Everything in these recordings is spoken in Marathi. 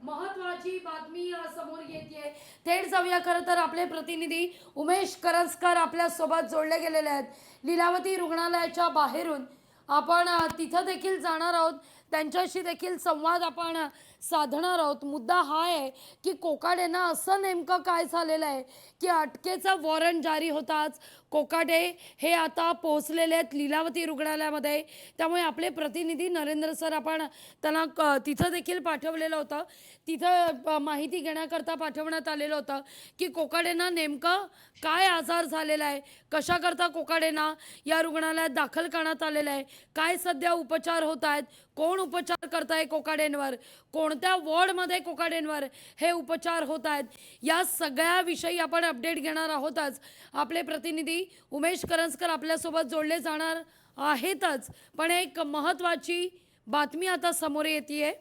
महत्वाची बातमी समोर येते। थेट जाऊया खरं तर आपले प्रतिनिधी उमेश करंजकर आपल्या सोबत जोडले गेलेले आहेत लीलावती रुग्णालयाच्या बाहेरून। आपण तिथं देखील जाणार आहोत, त्यांच्याशी देखील संवाद आपण साधणार आहोत। मुद्दा हा आहे की कोकाटेंना असं नेमकं काय झालेलं आहे की अटकेचा वॉरंट जारी होताच कोकाटे हे आता पोहोचलेले आहेत लीलावती रुग्णालयामध्ये। त्यामुळे आपले प्रतिनिधी नरेंद्र सर आपण त्यांना तिथं देखील पाठवलेलं होतं, तिथं माहिती घेण्याकरता पाठवण्यात आलेलं होतं की कोकाटेंना नेमकं काय आजार झालेला आहे, कशाकरता कोकाटेंना या रुग्णालयात दाखल करण्यात आलेलं आहे, काय सध्या उपचार होत आहेत, कोण उपचार करताय कोकाटेंवर, कोणत्या वॉर्डमध्ये कोकाटेंवर हे उपचार होत आहेत, या सगळ्याविषयी आपण अपडेट घेणार आहोतच। आपले प्रतिनिधी उमेश करंजकर आपल्यासोबत जोडले जाणार आहेतच, पण एक महत्त्वाची बातमी आता समोर येते।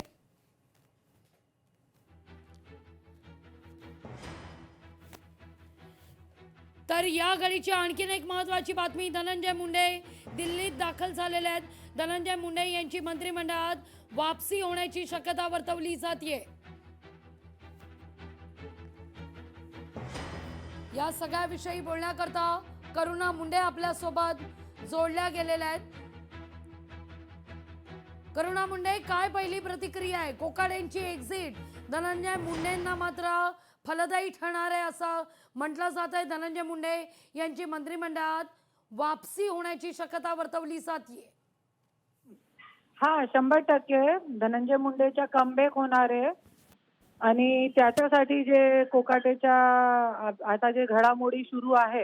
तर या घडीची आणखीन एक महत्त्वाची बातमी, धनंजय मुंडे दिल्लीत दाखल झालेले आहेत। धनंजय मुंडे यांची मंत्रिमंडळात वापसी होण्याची शक्यता वर्तवली जाते। या सगळ्याविषयी बोलण्याकरता करुणा मुंडे आपल्या सोबत जोडल्या गेलेल्या आहेत। करुणा मुंडे, काय पहिली प्रतिक्रिया आहे? कोकाटेंची एक्झिट धनंजय मुंडेंना मात्र फलदायी ठरणार आहे असं म्हटलं जात आहे। धनंजय मुंडे यांची मंत्रिमंडळात वापसी होण्याची शक्यता वर्तवली जाते। हा 100% धनंजय मुंडेच्या कमबॅक होणार आहे आणि त्याच्यासाठी जे कोकाटेच्या आता जे घडामोडी सुरू आहे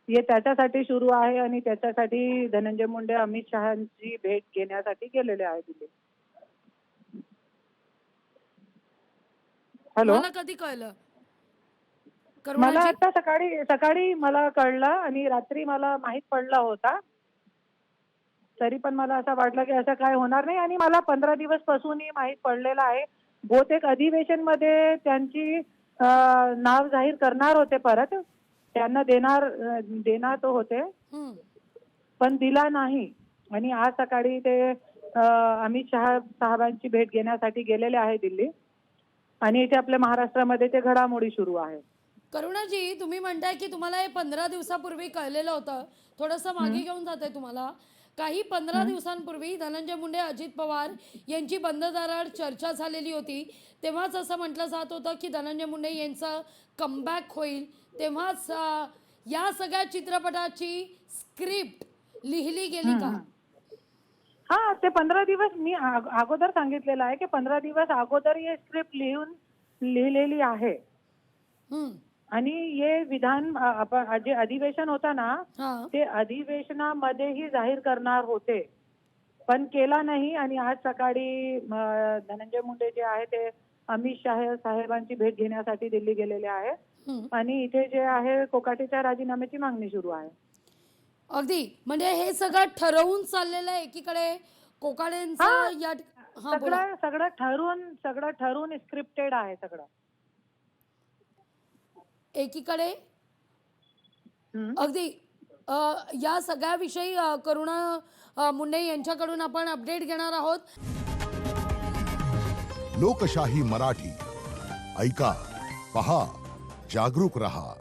हे त्याच्यासाठी सुरू आहे आणि त्याच्यासाठी धनंजय मुंडे अमित शहांची भेट घेण्यासाठी गेलेले आहेत तिथे। हॅलो, मला कधी कळलं? मला आता सकाळी मला कळलं आणि रात्री मला माहित पडला होता, तरी पण मला असं वाटलं की असं काय होणार नाही आणि मला 15 दिवस पासूनही माहित पडलेलं आहे। बहुतेक अधिवेशन मध्ये त्यांची नाव जाहीर करणार होते, परत त्यांना देणार तो होते पण दिला नाही आणि आज सकाळी ते अमित शहा साहेबांची भेट घेण्यासाठी गेलेले आहे दिल्ली आणि इथे आपल्या महाराष्ट्रामध्ये ते घडामोडी सुरू आहे। करुणाजी, तुम्ही म्हणताय की तुम्हाला हे 15 दिवसापूर्वी कळलेलं होतं, थोडंसं मागे घेऊन जात आहे तुम्हाला। काही 15 दिवसांपूर्वी धनंजय मुंडे अजित पवार यांची बंद दाराआड चर्चा झालेली होती, तेव्हाच असं म्हटलं जात होतं की धनंजय मुंडे यांचं कमबॅक होईल। तेव्हाच या सगळ्या चित्रपटाची स्क्रिप्ट लिहिली गेली का? हा, ते 15 दिवस मी अगोदर सांगितलेलं आहे की 15 दिवस अगोदर हे स्क्रिप्ट लिहिलेली आहे आणि हे विधान आपण जे अधिवेशन होता ना ते अधिवेशनामध्येही जाहीर करणार होते पण केला नाही आणि आज सकाळी धनंजय मुंडे जे आहे ते अमित शहा साहेबांची भेट घेण्यासाठी दिल्ली गेलेले आहे आणि इथे जे आहे कोकाटेच्या राजीनाम्याची मागणी सुरू आहे। अगदी, म्हणजे हे सगळं ठरवून चाललेलं आहे एकीकडे कोकाटेंचं या सगळं ठरवून स्क्रिप्टेड आहे सगळं एकीकडे। अगदी या सगळ्याविषयी करुणा मुंडे यांच्याकडून आपण अपडेट घेणार आहोत। लोकशाही मराठी ऐका, पहा, जागरूक रहा।